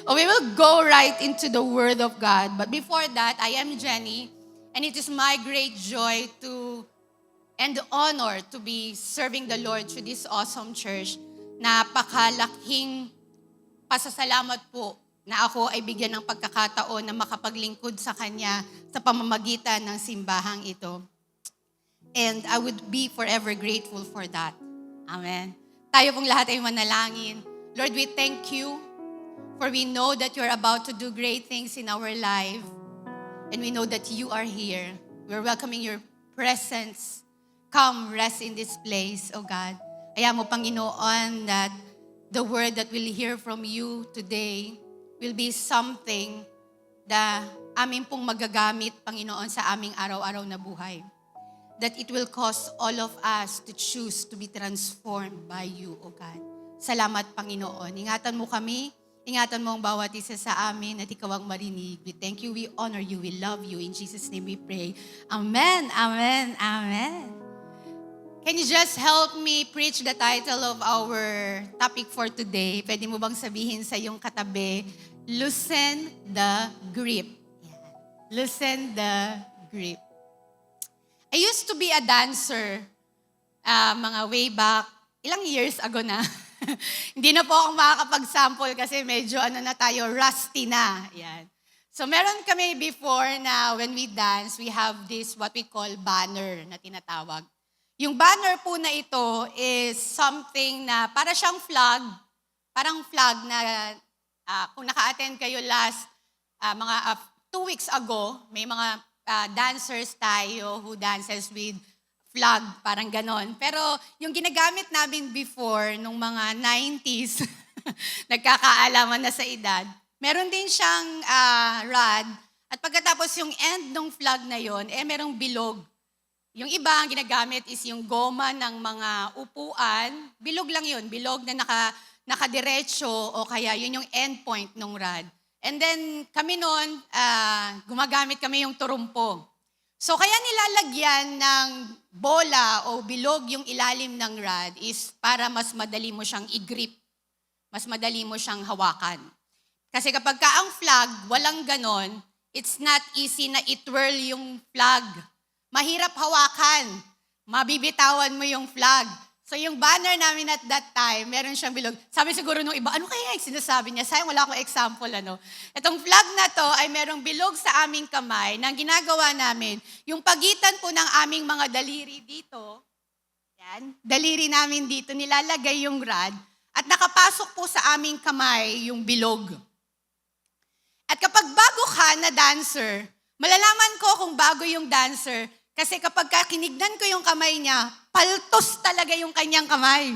We will go right into the Word of God. But before that, I am Jenny, and it is my great joy and honor to be serving the Lord through this awesome church. Napakalaking pasasalamat po na ako ay bigyan ng pagkakataon na makapaglingkod sa Kanya sa pamamagitan ng simbahang ito. And I would be forever grateful for that. Amen. Tayo pong lahat ay manalangin. Lord, we thank you for we know that you're about to do great things in our life. And we know that you are here. We're welcoming your presence. Come, rest in this place, oh God. Kaya mo, Panginoon, that the word that we'll hear from you today will be something na aming pong magagamit, Panginoon, sa aming araw-araw na buhay. That it will cause all of us to choose to be transformed by you, O God. Salamat, Panginoon. Ingatan mo kami, ingatan mo ang bawat isa sa amin at ikaw ang marinig. We thank you, we honor you, we love you. In Jesus' name we pray. Amen, amen, amen. Can you just help me preach the title of our topic for today? Pwede mo bang sabihin sa iyong katabi, Loosen the Grip. Yan. Loosen the Grip. I used to be a dancer mga way back, ilang years ago na. Hindi na po ako makakapag-sample kasi medyo rusty na. Yan. So meron kami before na when we dance, we have this what we call banner na tinatawag. Yung banner po na ito is something na para siyang flag, parang flag na kung naka-attend kayo last mga 2 weeks ago, may mga dancers tayo who dances with flag, parang ganon. Pero yung ginagamit namin before, nung mga 90s, nagkakaalaman na sa edad, meron din siyang rod, at pagkatapos yung end ng flag na yon, merong bilog. Yung iba, ang ginagamit is yung goma ng mga upuan, bilog lang yun, bilog na nakadiretso, o kaya yun yung end point ng rod. And then kami noon, gumagamit kami yung turumpo. So kaya nilalagyan ng bola o bilog yung ilalim ng rod is para mas madali mo siyang i-grip. Mas madali mo siyang hawakan. Kasi kapag ka ang flag, walang ganon, it's not easy na i-twirl yung flag. Mahirap hawakan. Mabibitawan mo yung flag. So yung banner namin at that time, meron siyang bilog. Sabi siguro nung iba, ano kaya yung sinasabi niya? Sayang wala akong example, Itong flag na to ay merong bilog sa aming kamay na ginagawa namin, yung pagitan po ng aming mga daliri dito, yan, daliri namin dito, nilalagay yung rod, at nakapasok po sa aming kamay yung bilog. At kapag bago ka na dancer, malalaman ko kung bago yung dancer, kasi kapag kinignan ko yung kamay niya, paltos talaga yung kanyang kamay.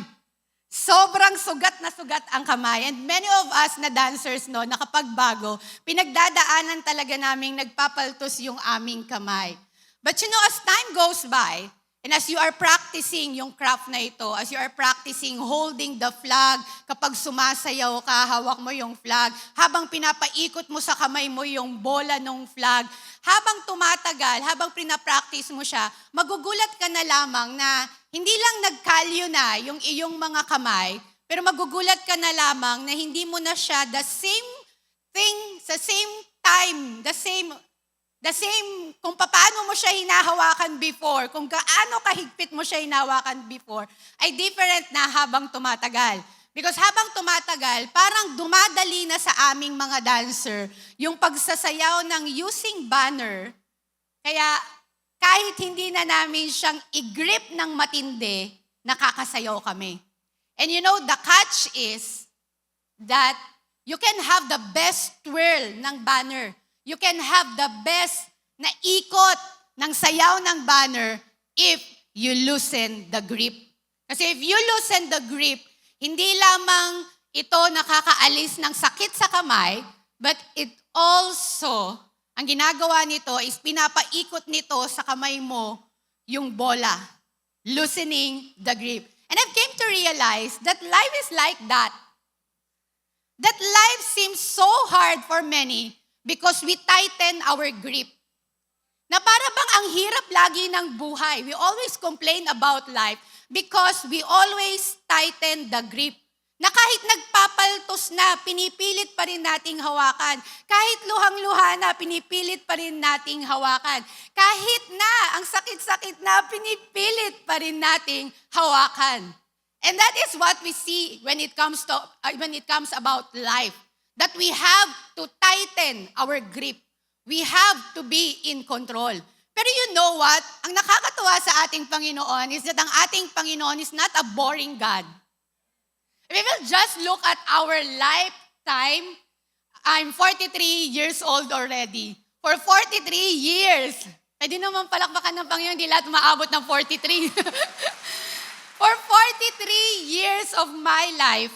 Sobrang sugat na sugat ang kamay. And many of us na dancers, na kapag bago, pinagdadaanan talaga naming nagpapaltos yung aming kamay. But as time goes by, and as you are practicing yung craft na ito, as you are practicing holding the flag, kapag sumasayaw ka, hawak mo yung flag, habang pinapaikot mo sa kamay mo yung bola ng flag, habang tumatagal, habang pinapractice mo siya, magugulat ka na lamang na hindi lang nagkalyo na yung iyong mga kamay, pero magugulat ka na lamang na hindi mo na siya the same thing, sa same time, the same kung paano mo siya hinahawakan before, kung gaano kahigpit mo siya hinahawakan before, ay different na habang tumatagal. Because habang tumatagal, parang dumadali na sa aming mga dancer yung pagsasayaw ng using banner. Kaya kahit hindi na namin siyang i-grip ng matindi, nakakasayaw kami. And the catch is that you can have the best twirl ng banner. You can have the best na ikot ng sayaw ng banner if you loosen the grip. Kasi if you loosen the grip, hindi lamang ito nakakaalis ng sakit sa kamay, but it also, ang ginagawa nito is pinapaikot nito sa kamay mo yung bola, loosening the grip. And I came to realize that life is like that. That life seems so hard for many because we tighten our grip. Na para bang ang hirap lagi ng buhay. We always complain about life because we always tighten the grip. Na kahit nagpapaltos na, pinipilit pa rin nating hawakan. Kahit luhang-luha na, pinipilit pa rin nating hawakan. Kahit na ang sakit-sakit na, pinipilit pa rin nating hawakan. And that is what we see when it comes about life. That we have to tighten our grip. We have to be in control. Pero you know what? Ang nakakatuwa sa ating Panginoon is that ang ating Panginoon is not a boring God. We will just look at our lifetime. I'm 43 years old already. For 43 years. Pwede naman palakpakan ng Panginoon, hindi lahat maabot ng 43. For 43 years of my life,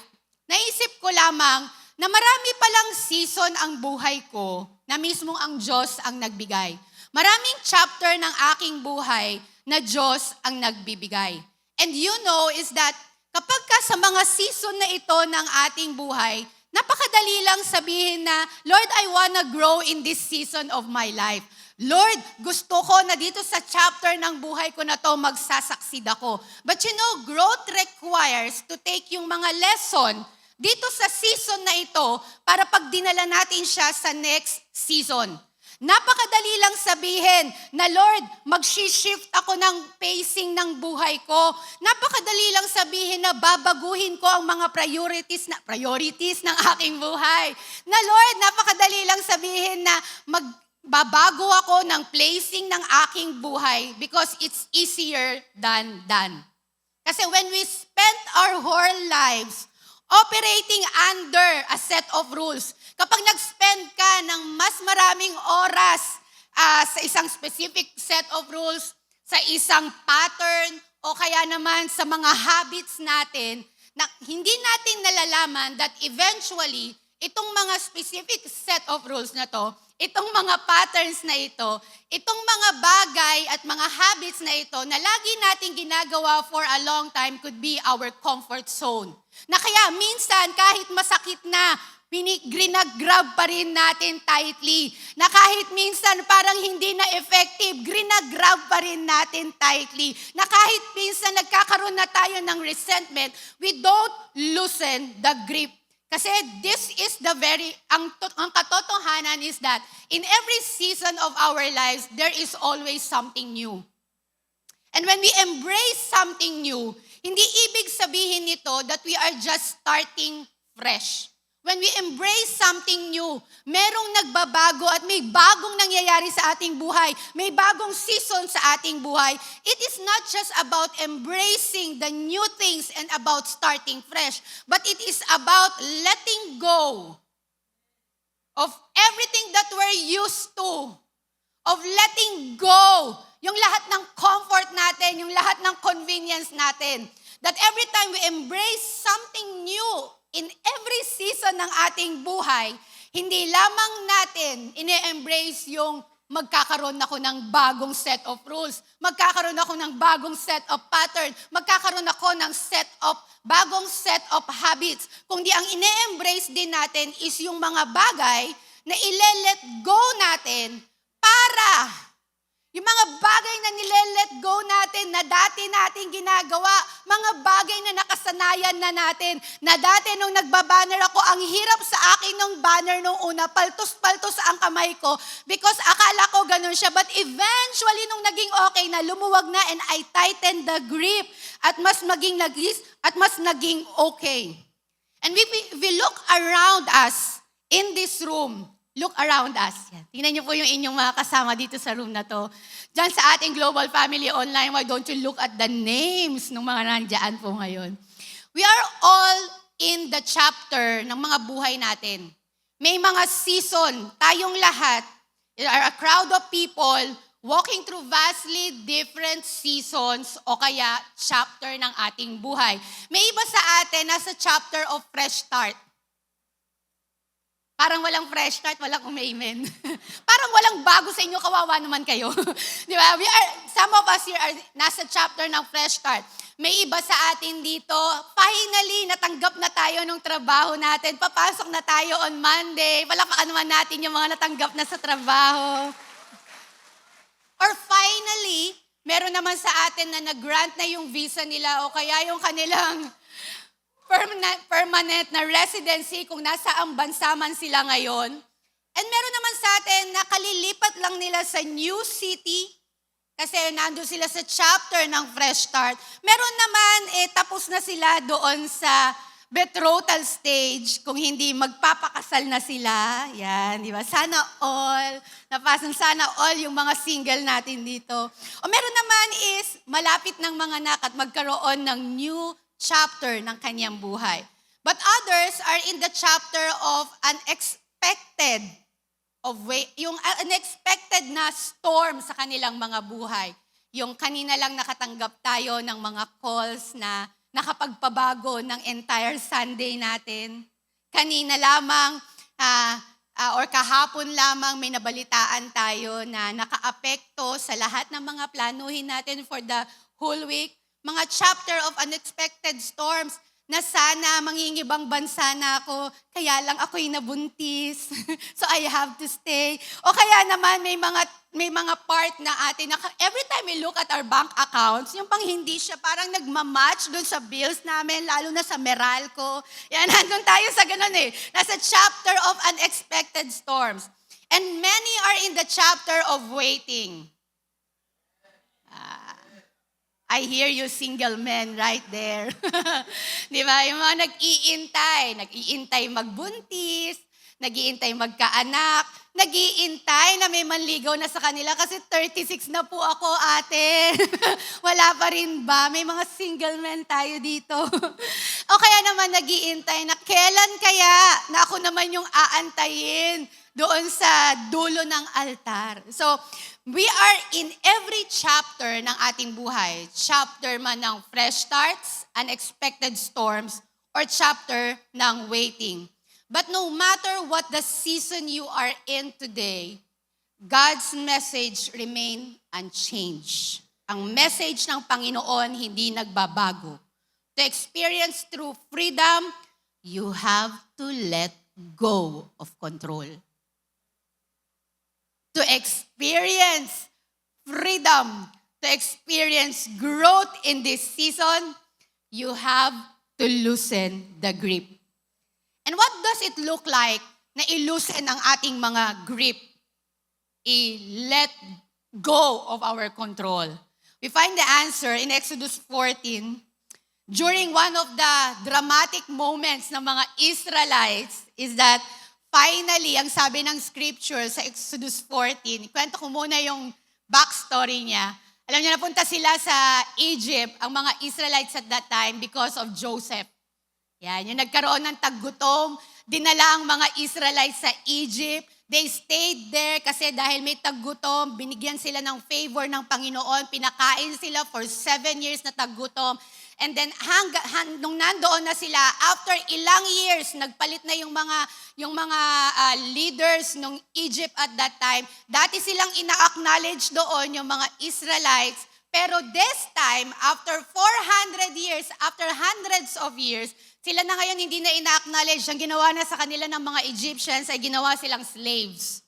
naisip ko lamang na marami palang season ang buhay ko na mismong ang Diyos ang nagbigay. Maraming chapter ng aking buhay na Diyos ang nagbibigay. And you know is that kapag ka sa mga season na ito ng ating buhay, napakadali lang sabihin na, Lord, I wanna grow in this season of my life. Lord, gusto ko na dito sa chapter ng buhay ko na to magsasucceed ako. But you know, growth requires to take yung mga lesson dito sa season na ito para pag dinala natin siya sa next season. Napakadali lang sabihin na Lord, mag-shift ako ng pacing ng buhay ko. Napakadali lang sabihin na babaguhin ko ang mga priorities ng aking buhay. Na Lord, napakadali lang sabihin na magbabago ako ng placing ng aking buhay because it's easier than done. Kasi when we spend our whole lives operating under a set of rules, kapag nag-spend ka ng mas maraming oras sa isang specific set of rules, sa isang pattern, o kaya naman sa mga habits natin, na hindi natin nalalaman that eventually, itong mga specific set of rules na to, itong mga patterns na ito, itong mga bagay at mga habits na ito na lagi nating ginagawa for a long time could be our comfort zone. Na kaya minsan kahit masakit na, grab pa rin natin tightly. Na kahit minsan parang hindi na effective, grab pa rin natin tightly. Na kahit minsan nagkakaroon na tayo ng resentment, we don't loosen the grip. Kasi this is ang katotohanan is that in every season of our lives, there is always something new. And when we embrace something new, hindi ibig sabihin nito that we are just starting fresh. When we embrace something new, merong nagbabago at may bagong nangyayari sa ating buhay. May bagong season sa ating buhay. It is not just about embracing the new things and about starting fresh, but it is about letting go of everything that we're used to, of letting go yung lahat ng comfort natin, yung lahat ng convenience natin. That every time we embrace something new in every season ng ating buhay, hindi lamang natin ine-embrace yung magkakaroon ako ng bagong set of rules, magkakaroon ako ng bagong set of pattern, magkakaroon ako ng bagong set of habits. Kundi ang ine-embrace din natin is yung mga bagay na ile-let go natin para yung mga bagay na nile-let go natin na dati nating ginagawa, mga bagay na nakasanayan na natin, na dati nung nagbabanner ako, ang hirap sa akin nung banner nung una, paltos-paltos ang kamay ko because akala ko ganun siya. But eventually, nung naging okay na, lumuwag na and I tightened the grip at mas naging okay. And we look around us in this room. Look around us. Yan. Tingnan niyo po yung inyong mga kasama dito sa room na to. Diyan sa ating Global Family Online, why don't you look at the names ng mga nandiyan po ngayon? We are all in the chapter ng mga buhay natin. May mga season, tayong lahat, there are a crowd of people walking through vastly different seasons o kaya chapter ng ating buhay. May iba sa atin nasa chapter of fresh start. Parang walang fresh start, walang amen. Parang walang bago sa inyo, kawawa naman kayo. Di ba? Some of us here are nasa chapter ng fresh start. May iba sa atin dito, finally, natanggap na tayo ng trabaho natin. Papasok na tayo on Monday. Palakpakan naman natin yung mga natanggap na sa trabaho. Or finally, meron naman sa atin na nag-grant na yung visa nila o kaya yung kanilang permanent na residency kung nasaan bansa man sila ngayon. And meron naman sa atin na kalilipat lang nila sa new city kasi nandun sila sa chapter ng Fresh Start. Meron naman, tapos na sila doon sa betrothal stage, kung hindi magpapakasal na sila. Yan, di ba? Sana all, sana all yung mga single natin dito. O meron naman is, malapit ng mga anak at magkaroon ng new chapter ng kanyang buhay. But others are in the chapter of yung unexpected na storm sa kanilang mga buhay. Yung kanina lang nakatanggap tayo ng mga calls na nakapagpabago ng entire Sunday natin. Kanina lamang or kahapon lamang may nabalitaan tayo na nakaapekto sa lahat ng mga planuhin natin for the whole week. Mga chapter of unexpected storms na sana mangingibang bansa na ako, kaya lang ako'y nabuntis, so I have to stay. O kaya naman may mga part na atin na every time we look at our bank accounts, yung pang hindi siya parang nagmamatch doon sa bills namin, lalo na sa Meralco. Yan, nandun tayo sa ganun Nasa chapter of unexpected storms. And many are in the chapter of waiting. I hear you single men right there. Di ba? Yung mga nag-iintay magbuntis, nag-iintay magkaanak, nag-iintay na may manligaw na sa kanila kasi 36 na po ako, ate. Wala pa rin ba? May mga single men tayo dito. O kaya naman nag-iintay na kailan kaya na ako naman yung aantayin doon sa dulo ng altar. So, we are in every chapter ng ating buhay. Chapter man ng fresh starts, unexpected storms, or chapter ng waiting. But no matter what the season you are in today, God's message remain unchanged. Ang message ng Panginoon hindi nagbabago. To experience true freedom, you have to let go of control. To experience freedom, to experience growth in this season, you have to loosen the grip. And what does it look like na i-loosen ang ating mga grip? I-let go of our control. We find the answer in Exodus 14. During one of the dramatic moments ng mga Israelites is that finally, ang sabi ng scripture sa Exodus 14, kwento ko muna yung backstory niya. Alam niyo, napunta sila sa Egypt, ang mga Israelites at that time because of Joseph. Yan, yung nagkaroon ng taggutom, dinala ang mga Israelites sa Egypt. They stayed there kasi dahil may taggutom, binigyan sila ng favor ng Panginoon, pinakain sila for 7 years na taggutom. And then nung nandoon na sila, after ilang years, nagpalit na yung mga leaders ng Egypt at that time. Dati silang ina-acknowledge doon yung mga Israelites. Pero this time, after 400 years, after hundreds of years, sila na ngayon hindi na ina-acknowledge. Ang ginawa na sa kanila ng mga Egyptians ay ginawa silang slaves.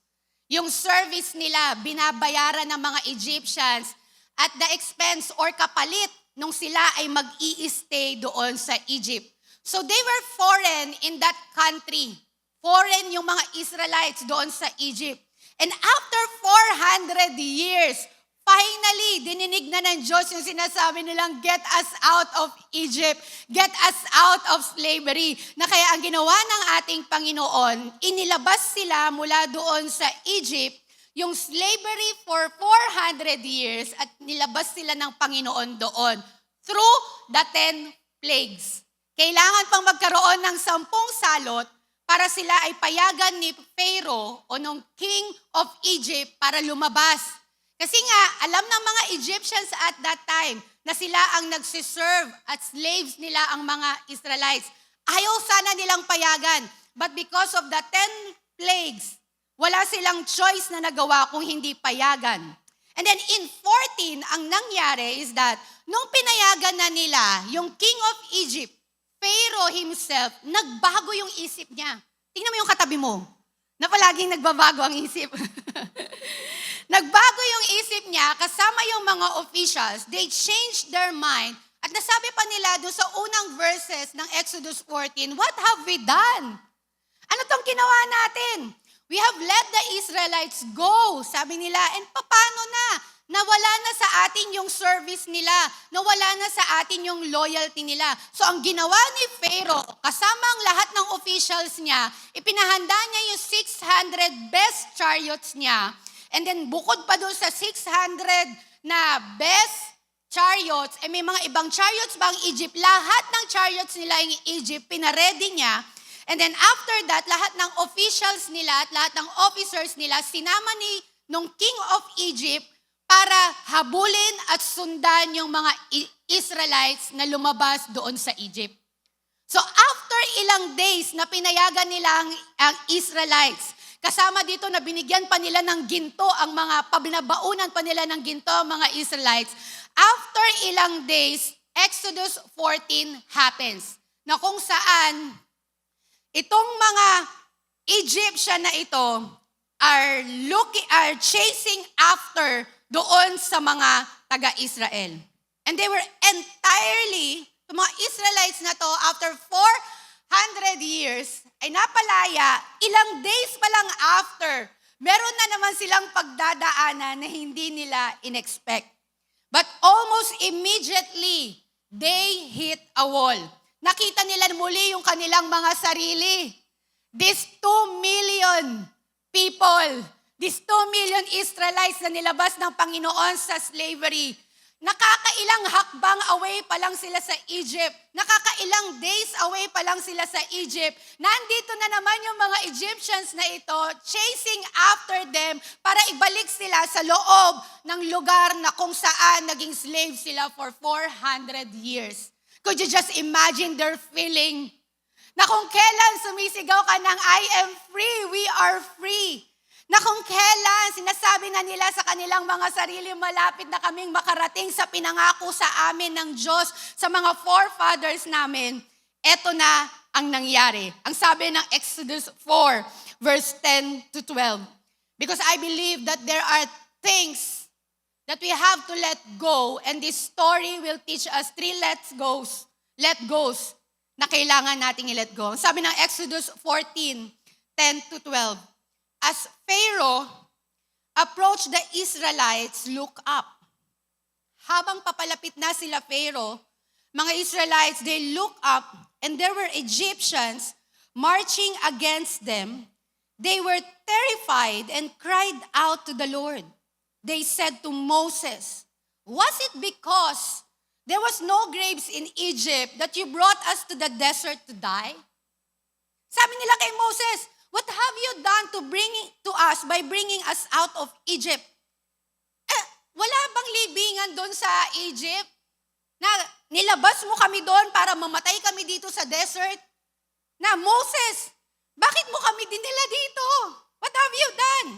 Yung service nila, binabayaran ng mga Egyptians at the expense or kapalit nung sila ay mag-i-stay doon sa Egypt. So they were foreign in that country. Foreign yung mga Israelites doon sa Egypt. And after 400 years, finally, dininig na ng Diyos yung sinasabi nilang, get us out of Egypt, get us out of slavery. Na kaya ang ginawa ng ating Panginoon, inilabas sila mula doon sa Egypt, yung slavery for 400 years at nilabas sila ng Panginoon doon through the 10 plagues. Kailangan pang magkaroon ng 10 salot para sila ay payagan ni Pharaoh o nung king of Egypt para lumabas. Kasi nga, alam ng mga Egyptians at that time na sila ang nagsiserve at slaves nila ang mga Israelites. Ayaw sana nilang payagan. But because of the 10 plagues, wala silang choice na nagawa kung hindi payagan. And then in 14, ang nangyari is that nung pinayagan na nila yung king of Egypt, Pharaoh himself, nagbago yung isip niya. Tingnan mo yung katabi mo, na palaging nagbabago ang isip. Nagbago yung isip niya, kasama yung mga officials, they changed their mind At nasabi pa nila doon sa unang verses ng Exodus 14, what have we done? Ano tong ginawa natin? We have let the Israelites go, sabi nila. And paano na? Nawala na sa atin yung service nila. Nawala na sa atin yung loyalty nila. So ang ginawa ni Pharaoh, kasama ang lahat ng officials niya, ipinahanda niya yung 600 best chariots niya. And then bukod pa doon sa 600 na best chariots, may mga ibang chariots ba ang Egypt? Lahat ng chariots nila yung Egypt, pinaredy niya. And then after that, lahat ng officials nila at lahat ng officers nila, sinama nung King of Egypt para habulin at sundan yung mga Israelites na lumabas doon sa Egypt. So after ilang days na pinayagan nila ang Israelites, kasama dito na binigyan pa nila ng ginto, ang mga pabinabaunan pa nila ng ginto ang mga Israelites. After ilang days, Exodus 14 happens. Na kung saan, itong mga Egyptian na ito are chasing after doon sa mga taga-Israel. And they were entirely, the mga Israelites na to, after 400 years, ay napalaya, ilang days pa lang after, meron na naman silang pagdadaanan na hindi nila in-expect. But almost immediately, they hit a wall. Nakita nila muli yung kanilang mga sarili. These 2 million people, these 2 million Israelites na nilabas ng Panginoon sa slavery, nakakailang hakbang away pa lang sila sa Egypt. Nakakailang days away pa lang sila sa Egypt. Nandito na naman yung mga Egyptians na ito, chasing after them para ibalik sila sa loob ng lugar na kung saan naging slave sila for 400 years. Could you just imagine their feeling? Na kung kailan sumisigaw ka ng, I am free, we are free. Na kung kailan sinasabi na nila sa kanilang mga sarili, malapit na kaming makarating sa pinangako sa amin ng Diyos, sa mga forefathers namin, eto na ang nangyari. Ang sabi ng Exodus 4, verse 10 to 12. Because I believe that there are things that we have to let go, and this story will teach us 3 let goes na kailangan nating i-let go. Sabi ng Exodus 14, 10 to 12. As Pharaoh approached the Israelites, look up. Habang papalapit na sila Pharaoh, mga Israelites, they look up, and there were Egyptians marching against them. They were terrified and cried out to the Lord. They said to Moses, was it because there was no graves in Egypt that you brought us to the desert to die? Sabi nila kay Moses, what have you done to us by bringing us out of Egypt? Wala bang libingan doon sa Egypt? Na nilabas mo kami doon para mamatay kami dito sa desert? Na Moses, bakit mo kami dinala dito? What have you done?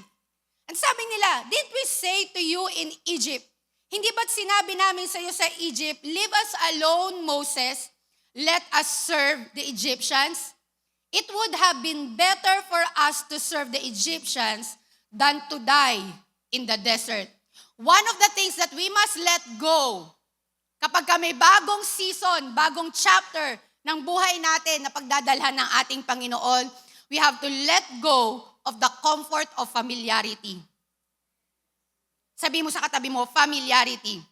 And sabi nila, did we say to you in Egypt, hindi ba't sinabi namin sa iyo sa Egypt, leave us alone, Moses, let us serve the Egyptians? It would have been better for us to serve the Egyptians than to die in the desert. One of the things that we must let go, kapag may bagong season, bagong chapter ng buhay natin na pagdadalhan ng ating Panginoon, we have to let go of the comfort of familiarity. Sabi mo sa katabi mo, familiarity.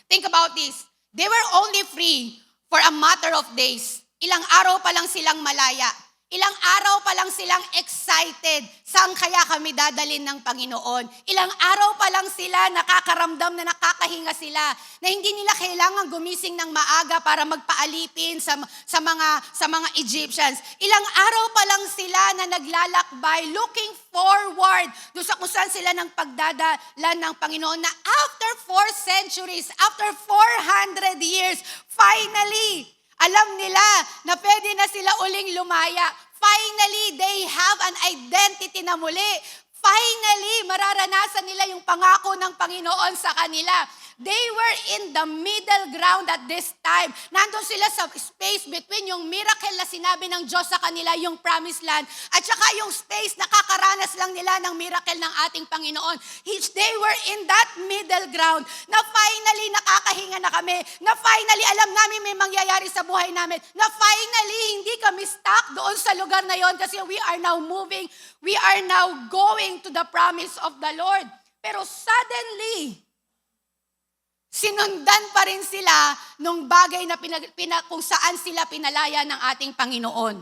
Think about this. They were only free for a matter of days. Ilang araw pa lang silang malaya. Ilang araw pa lang silang excited. Saan kaya kami dadalhin ng Panginoon? Ilang araw pa lang sila nakakaramdam na nakakahinga sila. Na hindi nila kailangan gumising ng maaga para magpaalipin sa mga Egyptians. Ilang araw pa lang sila na naglalakbay, looking forward doon sa kung saan sila ng pagdadala ng Panginoon. Na after 4 centuries, after 400 years, finally, alam nila na pwede na sila uling lumaya. Finally, they have an identity na muli. Finally, mararanasan nila yung pangako ng Panginoon sa kanila. They were in the middle ground at this time. Nandun sila sa space between yung miracle na sinabi ng Diyos sa kanila, yung promised land, at saka yung space na kakaranas lang nila ng miracle ng ating Panginoon. They were in that middle ground na finally nakakahinga na kami, na finally alam namin may mangyayari sa buhay namin, na finally hindi kami stuck doon sa lugar na yon kasi we are now moving, we are now going to the promise of the Lord. Pero suddenly, sinundan pa rin sila nung bagay na kung saan sila pinalaya ng ating Panginoon.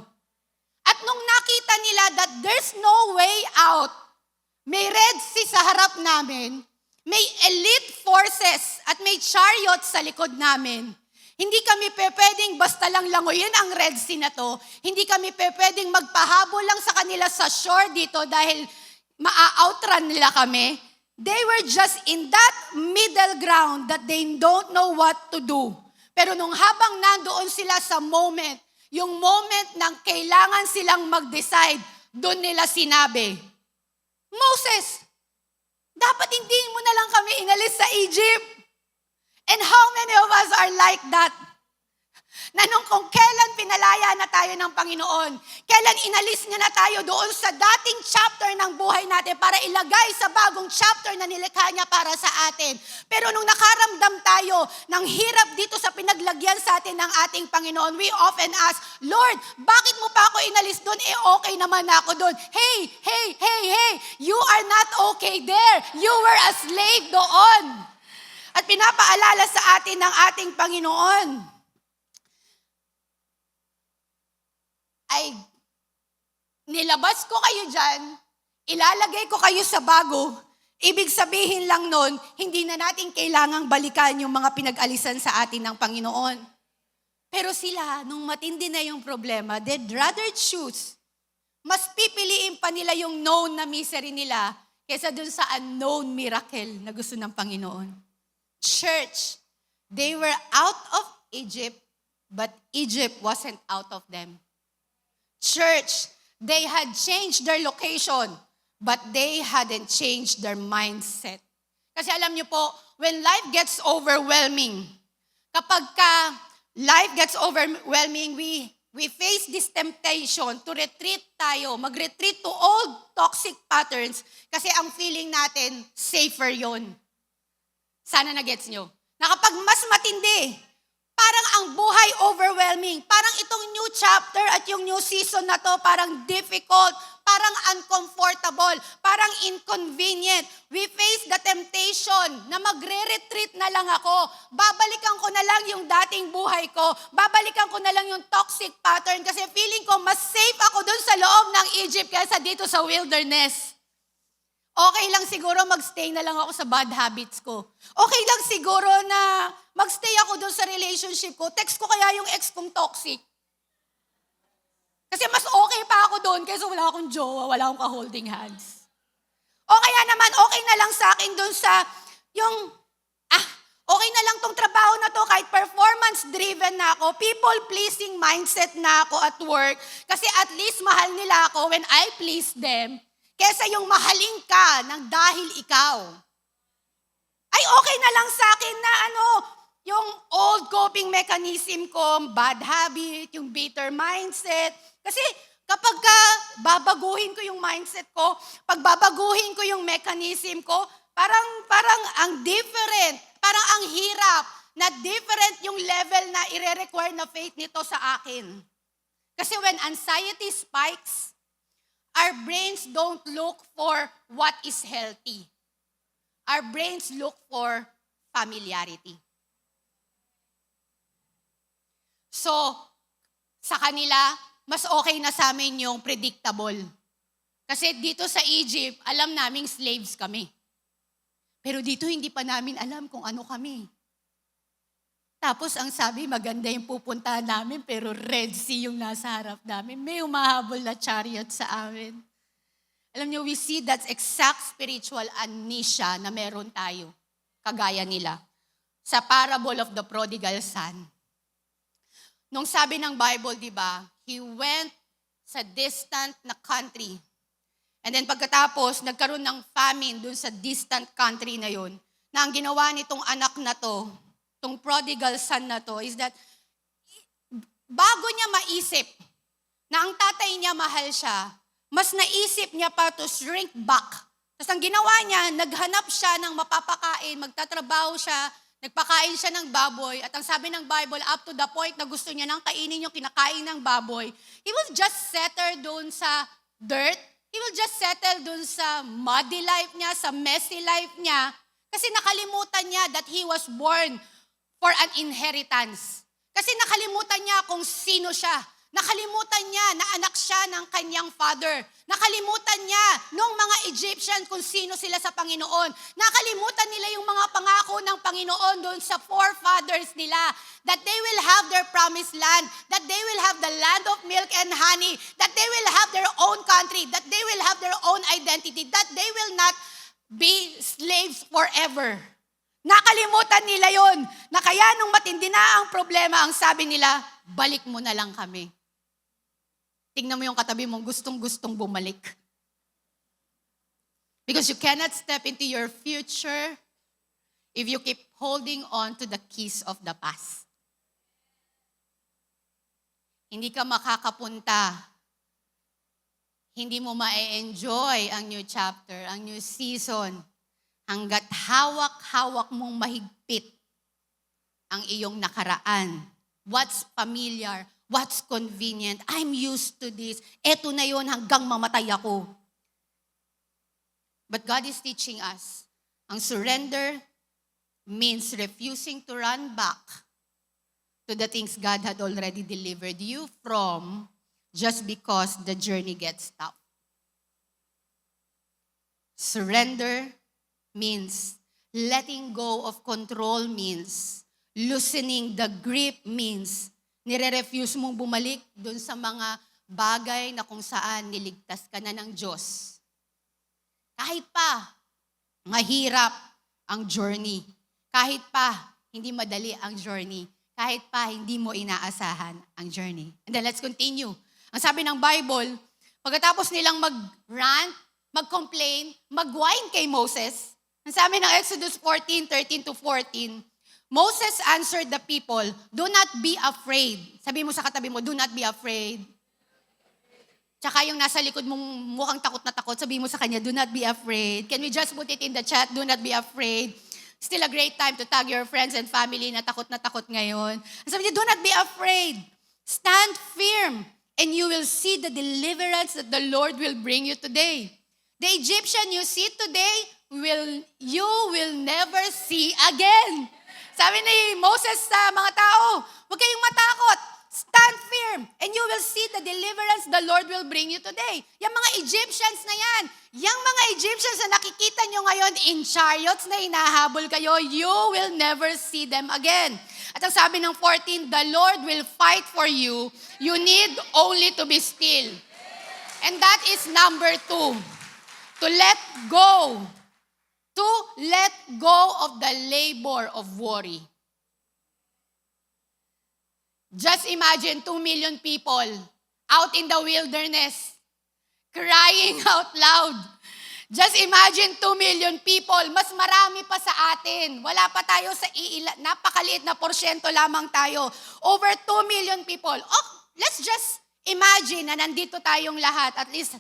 At nung nakita nila that there's no way out, may Red Sea sa harap namin, may elite forces at may chariots sa likod namin. Hindi kami pwedeng basta lang langoyin ang Red Sea na to. Hindi kami pwedeng magpahabol lang sa kanila sa shore dito dahil maa-outrun nila kami. They were just in that middle ground that they don't know what to do. Pero nung habang nandoon sila sa moment, yung moment ng kailangan silang mag-decide, doon nila sinabi, Moses, dapat hindi mo na lang kami inalis sa Egypt. And how many of us are like that? Na nung kung kailan pinalaya na tayo ng Panginoon, kailan inalis niya na tayo doon sa dating chapter ng buhay natin para ilagay sa bagong chapter na nilikha niya para sa atin. Pero nung nakaramdam tayo ng hirap dito sa pinaglagyan sa atin ng ating Panginoon, we often ask, Lord, bakit mo pa ako inalis doon? Okay naman ako doon. Hey, you are not okay there. You were a slave doon. At pinapaalala sa atin ng ating Panginoon, ay nilabas ko kayo dyan, ilalagay ko kayo sa bago, ibig sabihin lang nun, hindi na natin kailangang balikan yung mga pinag-alisan sa atin ng Panginoon. Pero sila, nung matindi na yung problema, they'd rather choose. Mas pipiliin pa nila yung known na misery nila kaysa dun sa unknown miracle na gusto ng Panginoon. Church, they were out of Egypt, but Egypt wasn't out of them. Church, they had changed their location, but they hadn't changed their mindset. Kasi alam niyo po, when life gets overwhelming, kapag life gets overwhelming, we face this temptation to retreat tayo, mag-retreat to old toxic patterns kasi ang feeling natin, safer yon. Sana na-gets nyo. Na kapag mas matindi, parang ang buhay overwhelming. Parang itong new chapter at yung new season na to parang difficult, parang uncomfortable, parang inconvenient. We face the temptation na magre-retreat na lang ako. Babalikan ko na lang yung dating buhay ko. Babalikan ko na lang yung toxic pattern kasi feeling ko mas safe ako dun sa loob ng Egypt kaysa dito sa wilderness. Okay lang siguro magstay na lang ako sa bad habits ko. Okay lang siguro na magstay ako doon sa relationship ko. Text ko kaya yung ex kong toxic. Kasi mas okay pa ako doon kaysa wala akong jowa, wala akong ka-holding hands. O kaya naman okay na lang sa akin doon sa yung, okay na lang tong trabaho na to kahit performance-driven na ako, people-pleasing mindset na ako at work. Kasi at least mahal nila ako when I please them. Kesa yung mahalin ka ng dahil ikaw. Ay okay na lang sa akin na yung old coping mechanism ko, bad habit, yung bitter mindset. Kasi kapag babaguhin ko yung mindset ko, pag babaguhin ko yung mechanism ko, parang ang different, parang ang hirap na different yung level na ire-require na faith nito sa akin. Kasi when anxiety spikes, our brains don't look for what is healthy. Our brains look for familiarity. So, sa kanila, mas okay na sa amin yung predictable. Kasi dito sa Egypt, alam naming slaves kami. Pero dito hindi pa namin alam kung ano kami. Tapos ang sabi, maganda yung pupuntahan namin, pero Red Sea yung nasa harap namin. May umahabol na chariot sa amin. Alam niyo, we see that exact spiritual amnesia na meron tayo, kagaya nila, sa parable of the prodigal son. Nung sabi ng Bible, di ba, he went sa distant na country. And then pagkatapos, nagkaroon ng famine dun sa distant country na yun. na ang ginawa nitong anak na to, tong prodigal son na to, is that bago niya maisip na ang tatay niya mahal siya, mas naisip niya pa to shrink back. Tapos ang ginawa niya, naghanap siya ng mapapakain, magtatrabaho siya, nagpakain siya ng baboy, at ang sabi ng Bible, up to the point na gusto niya nang kainin yung kinakain ng baboy, he will just settle doon sa dirt, he will just settle doon sa muddy life niya, sa messy life niya, kasi nakalimutan niya that he was born for an inheritance. Kasi nakalimutan niya kung sino siya. Nakalimutan niya na anak siya ng kanyang father. Nakalimutan niya nung mga Egyptian kung sino sila sa Panginoon. Nakalimutan nila yung mga pangako ng Panginoon doon sa forefathers nila. That they will have their promised land. That they will have the land of milk and honey. That they will have their own country. That they will have their own identity. That they will not be slaves forever. Nakalimutan nila yon. Na kaya nung matindi na ang problema, ang sabi nila, balik mo na lang kami. Tingnan mo yung katabi mong gustong-gustong bumalik. Because you cannot step into your future if you keep holding on to the keys of the past. Hindi ka makakapunta. Hindi mo ma-enjoy ang new chapter, ang new season, hanggat hawak-hawak mong mahigpit ang iyong nakaraan. What's familiar, what's convenient, I'm used to this. Eto na yon hanggang mamatay ako. But God is teaching us, ang surrender means refusing to run back to the things God had already delivered you from just because the journey gets tough. Surrender means letting go of control, means loosening the grip, means nire-refuse mong bumalik dun sa mga bagay na kung saan niligtas ka na ng Diyos. Kahit pa mahirap ang journey, kahit pa hindi madali ang journey, kahit pa hindi mo inaasahan ang journey. And then let's continue. Ang sabi ng Bible, pagkatapos nilang mag-rant, mag-complain, mag-whine kay Moses, ang sabi ng Exodus 14:13-14, Moses answered the people, do not be afraid. Sabi mo sa katabi mo, do not be afraid. Tsaka yung nasa likod mong mukhang takot na takot, sabi mo sa kanya, do not be afraid. Can we just put it in the chat, do not be afraid. Still a great time to tag your friends and family na takot ngayon. Sabi niya, do not be afraid. Stand firm, and you will see the deliverance that the Lord will bring you today. The Egyptian you see today, you will never see again. Sabi ni Moses sa mga tao, huwag kayong matakot. Stand firm, and you will see the deliverance the Lord will bring you today. Yung mga Egyptians na yan, yung mga Egyptians na nakikita nyo ngayon in chariots na hinahabol kayo, you will never see them again. At ang sabi ng 14, the Lord will fight for you. You need only to be still. And that is number 2. To let go. To let go of the labor of worry. Just imagine 2 million people out in the wilderness, crying out loud. Just imagine 2 million people, mas marami pa sa atin. Wala pa tayo sa napakaliit na porsyento lamang tayo. Over 2 million people. Oh, let's just imagine na nandito tayong lahat, at least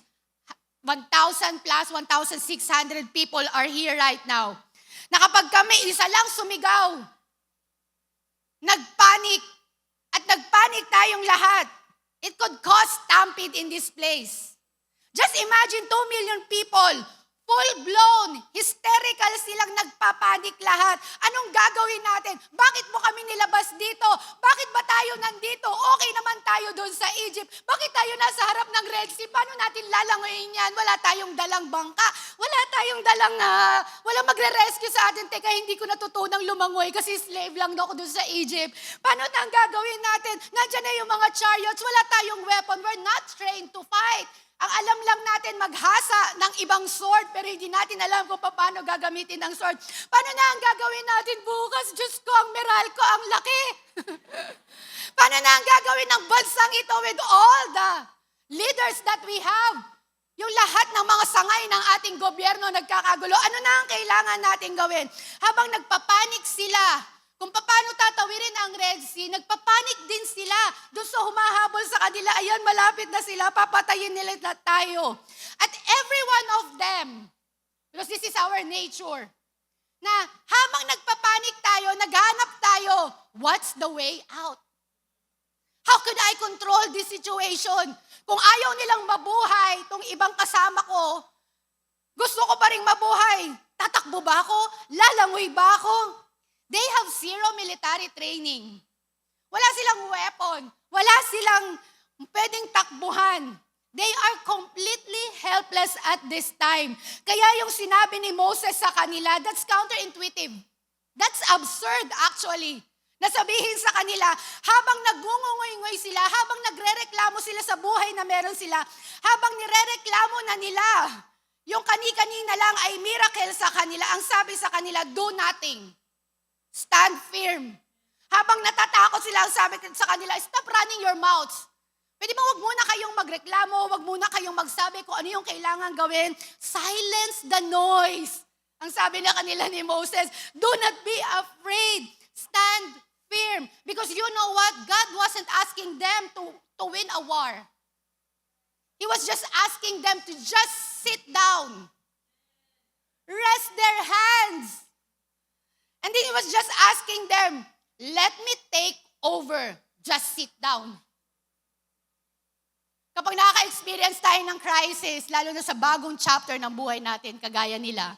1,000 plus, 1,600 people are here right now. Na kapag kami isa lang sumigaw, nagpanik, at nagpanik tayong lahat, it could cause stampede in this place. Just imagine 2 million people, full-blown, hysterical silang nagpapanik lahat. Anong gagawin natin? Bakit mo kami nilabas dito? Bakit ba tayo nandito? Okay naman tayo doon sa Egypt. Bakit tayo nasa harap ng Red Sea? Paano natin lalangoyin yan? Wala tayong dalang bangka. Wala tayong dalang, walang magre-rescue sa atin. Teka, hindi ko natutunang lumangoy kasi slave lang ako doon sa Egypt. Paano na ang gagawin natin? Nandiyan na yung mga chariots. Wala tayong weapon. We're not trained to fight. Ang alam lang natin maghasa ng ibang sword, pero hindi natin alam kung paano gagamitin ang sword. Paano na ang gagawin natin bukas? Diyos ko, ang Meralco, ang laki. Paano na ang gagawin ng bansang ito with all the leaders that we have? Yung lahat ng mga sangay ng ating gobyerno nagkakagulo. Ano na ang kailangan natin gawin? Habang nagpapanik sila, kung paano tatawirin ang Red Sea, nagpapanik din sila. Doon sa humahabol sa kanila, ayan, malapit na sila, papatayin nila tayo. At every one of them, because this is our nature, na habang nagpapanik tayo, naghanap tayo, what's the way out? How could I control this situation? Kung ayaw nilang mabuhay, itong ibang kasama ko, gusto ko pa rin mabuhay. Tatakbo ba ako? Lalangoy ba ako? They have zero military training. Wala silang weapon. Wala silang pwedeng takbuhan. They are completely helpless at this time. Kaya yung sinabi ni Moses sa kanila, that's counterintuitive. That's absurd actually. Nasabihin sa kanila, habang nagungungoy-ngoy sila, habang nagrereklamo sila sa buhay na meron sila, habang nirereklamo na nila, yung kani-kanina lang ay miracle sa kanila, ang sabi sa kanila, do nothing. Stand firm. Habang natatakot sila, ang sabi sa kanila, stop running your mouths. Pwede ba wag muna kayong magreklamo, wag muna kayong magsabi kung ano yung kailangan gawin. Silence the noise. Ang sabi na kanila ni Moses, do not be afraid. Stand firm. Because you know what? God wasn't asking them to win a war. He was just asking them to just sit down. Rest their hands. And then he was just asking them, let me take over. Just sit down. Kapag nakaka-experience tayo ng crisis, lalo na sa bagong chapter ng buhay natin, kagaya nila,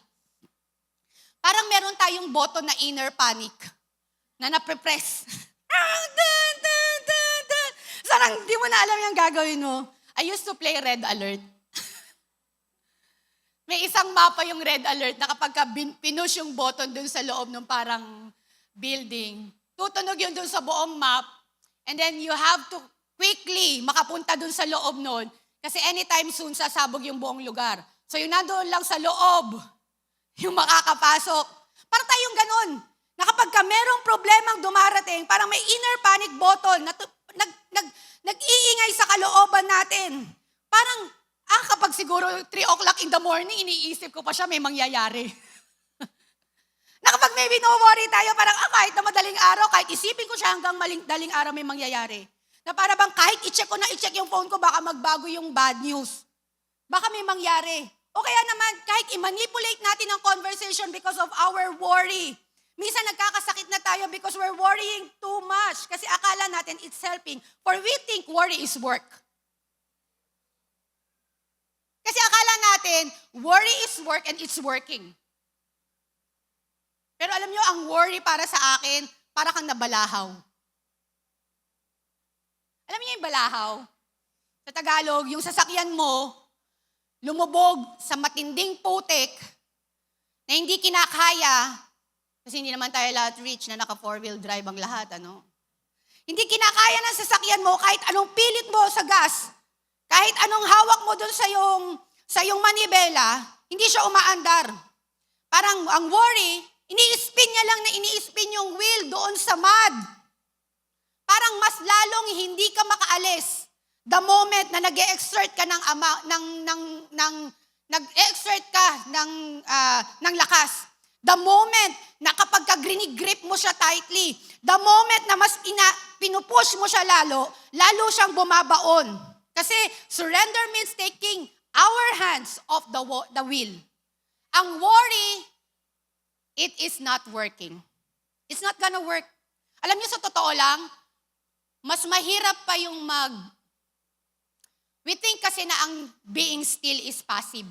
parang meron tayong button na inner panic na naprepress. Sarang di mo na alam yung gagawin mo. I used to play Red Alert. May isang mapa yung Red Alert na kapag pinush yung button dun sa loob ng parang building, tutunog yun dun sa buong map, and then you have to quickly makapunta dun sa loob nun kasi anytime soon sasabog yung buong lugar. So yung nandoon lang sa loob, yung makakapasok. Para tayong ganun, na kapag ka merong problemang dumarating, parang may inner panic button na nag-iingay sa kalooban natin. Parang, kapag siguro 3 o'clock in the morning, iniisip ko pa siya, may mangyayari. Na kapag may worry tayo, parang kahit na madaling araw, kahit isipin ko siya hanggang daling araw may mangyayari. Na para bang kahit i-check ko na i-check yung phone ko, baka magbago yung bad news. Baka may mangyari. O kaya naman, kahit i-manipulate natin ang conversation because of our worry. Minsan nagkakasakit na tayo because we're worrying too much. Kasi akala natin it's helping. For we think worry is work. Kasi akala natin, worry is work and it's working. Pero alam nyo, ang worry para sa akin, para kang nabalahaw. Alam niyo yung balahaw? Sa Tagalog, yung sasakyan mo, lumubog sa matinding putik na hindi kinakaya, kasi hindi naman tayo lahat rich na naka 4-wheel drive ang lahat, ano? Hindi kinakaya ng sasakyan mo kahit anong pilit mo sa gas, kahit anong hawak mo dun sa yung manibela, hindi siya umaandar. Parang ang worry, ini-spin niya lang na ini-spin yung wheel doon sa mud. Parang mas lalong hindi ka makaalis the moment na nag-exert ka nag-exert ka ng lakas. The moment na kapag grip mo siya tightly, the moment na mas pinupush mo siya lalo siyang bumabaon. Kasi surrender means taking our hands off the wheel. Ang worry, it is not working. It's not gonna work. Alam niyo sa totoo lang, mas mahirap pa yung we think kasi na ang being still is passive.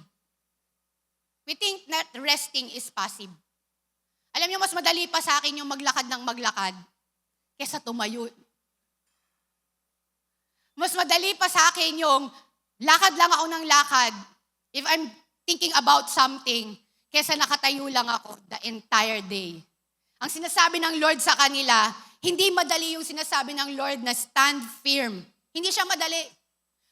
We think that resting is passive. Alam niyo, mas madali pa sa akin yung maglakad ng maglakad kesa tumayo. Mas madali pa sa akin yung lakad lang ako ng lakad if I'm thinking about something kesa nakatayo lang ako the entire day. Ang sinasabi ng Lord sa kanila, hindi madali yung sinasabi ng Lord na stand firm. Hindi siya madali.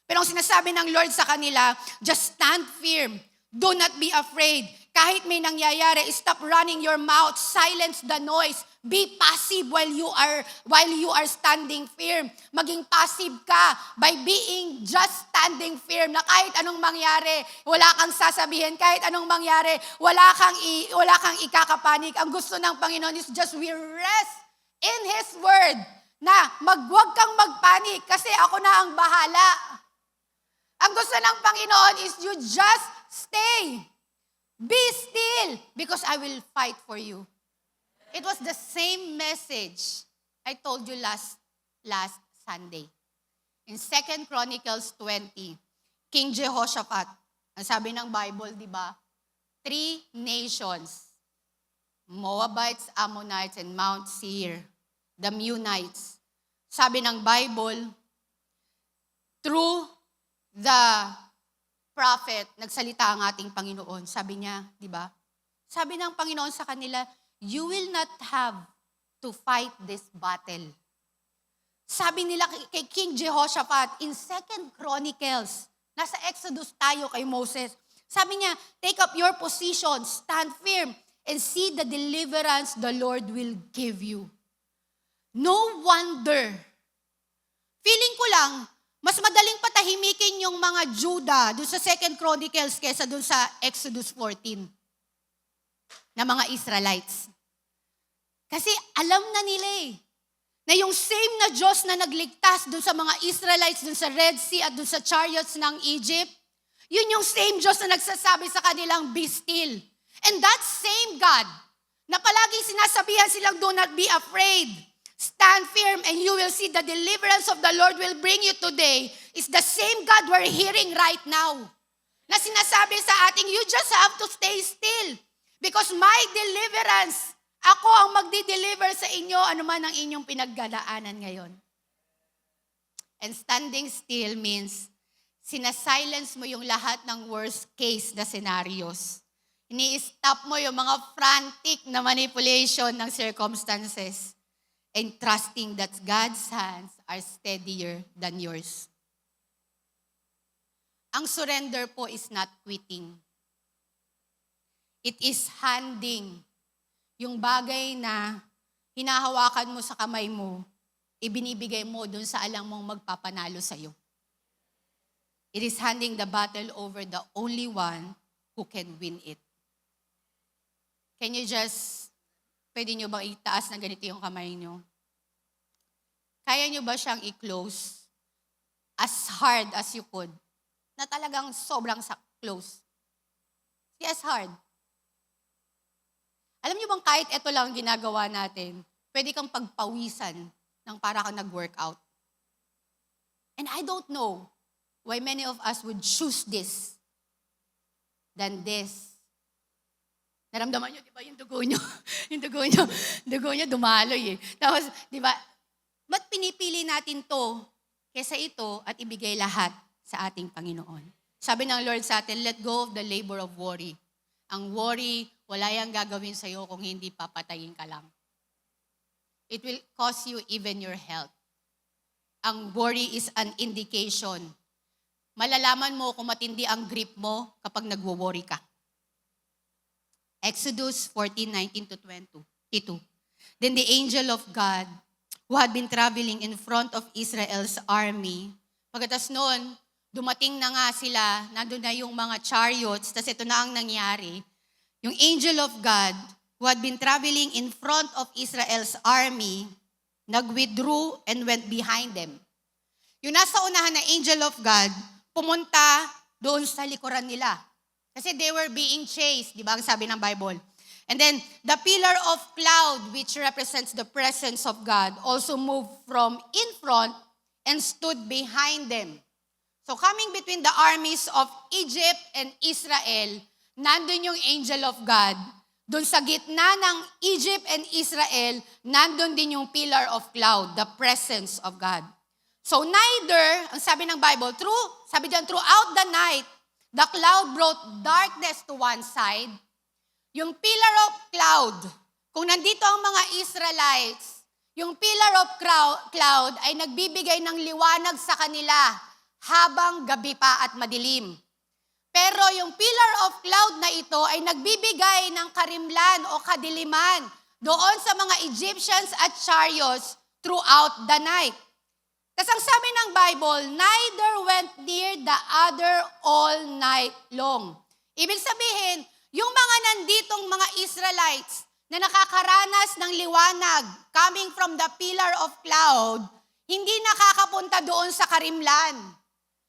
Pero ang sinasabi ng Lord sa kanila, just stand firm. Do not be afraid. Kahit may nangyayari, stop running your mouth, silence the noise. Be passive while you are standing firm. Maging passive ka by being just standing firm na kahit anong mangyari, wala kang sasabihin, kahit anong mangyari, wala kang ikakapanik. Ang gusto ng Panginoon is just we rest in His Word na wag kang magpanik kasi ako na ang bahala. Ang gusto ng Panginoon is you just stay. Be still because I will fight for you. It was the same message I told you last Sunday. In 2 Chronicles 20, King Jehoshaphat, ang sabi ng Bible, di ba? 3 nations, Moabites, Ammonites, and Mount Seir, the Meunites. Sabi ng Bible, through the prophet, nagsalita ang ating Panginoon. Sabi niya, di ba? Sabi ng Panginoon sa kanila, you will not have to fight this battle. Sabi nila kay King Jehoshaphat in 2 Chronicles, nasa Exodus tayo kay Moses. Sabi niya, take up your position, stand firm, and see the deliverance the Lord will give you. No wonder. Feeling ko lang, mas madaling patahimikin yung mga Juda doon sa 2 Chronicles kaysa doon sa Exodus 14 na mga Israelites. Kasi alam na nila na yung same na Diyos na nagligtas doon sa mga Israelites doon sa Red Sea at doon sa chariots ng Egypt, yun yung same Diyos na nagsasabi sa kanilang, be still. And that same God na palaging sinasabihan silang, do not be afraid. Stand firm and you will see the deliverance of the Lord will bring you today is the same God we're hearing right now. Na sinasabi sa ating, you just have to stay still. Because my deliverance, ako ang magdi-deliver sa inyo anuman ang inyong pinagdadaanan ngayon. And standing still means sinasilence mo yung lahat ng worst case na scenarios. Ini-stop mo yung mga frantic na manipulation ng circumstances and trusting that God's hands are steadier than yours. Ang surrender po is not quitting. It is handing yung bagay na hinahawakan mo sa kamay mo, ibinibigay mo dun sa alam mong magpapanalo sa'yo. It is handing the battle over the only one who can win it. Can you pwede nyo bang itaas na ganito yung kamay nyo? Kaya nyo ba siyang i-close as hard as you could? Na talagang sobrang close. Yes, hard. Alam niyo bang kahit ito lang ginagawa natin, pwede kang pagpawisan ng para kang nag-workout. And I don't know why many of us would choose this than this. Naramdaman niyo, di ba, yung dugo niyo? Yung dugo niyo dumaloy eh. Tapos, di ba, ba't pinipili natin to kesa ito at ibigay lahat sa ating Panginoon? Sabi ng Lord sa atin, let go of the labor of worry. Ang worry, wala yang gagawin sa'yo kung hindi papatayin ka lang. It will cost you even your health. Ang worry is an indication. Malalaman mo kung matindi ang grip mo kapag nagwo-worry ka. Exodus 14:19-22. Then the angel of God, who had been traveling in front of Israel's army, pagkatas noon, dumating na nga sila, nandun na yung mga chariots, tas ito na ang nangyari. Yung angel of God, who had been traveling in front of Israel's army, nag-withdrew and went behind them. Yung nasa unahan na angel of God, pumunta doon sa likuran nila. Kasi they were being chased, di ba ang sabi ng Bible? And then, the pillar of cloud, which represents the presence of God, also moved from in front and stood behind them. So coming between the armies of Egypt and Israel, nandun yung angel of God. Doon sa gitna ng Egypt and Israel, nandun din yung pillar of cloud, the presence of God. So neither, ang sabi ng Bible, throughout the night, the cloud brought darkness to one side. Yung pillar of cloud, kung nandito ang mga Israelites, yung pillar of cloud ay nagbibigay ng liwanag sa kanila habang gabi pa at madilim. Pero yung pillar of cloud na ito ay nagbibigay ng karimlan o kadiliman doon sa mga Egyptians at chariots throughout the night. Tapos ang sabi ng Bible, neither went near the other all night long. Ibig sabihin, yung mga nanditong mga Israelites na nakakaranas ng liwanag coming from the pillar of cloud, hindi nakakapunta doon sa karimlan.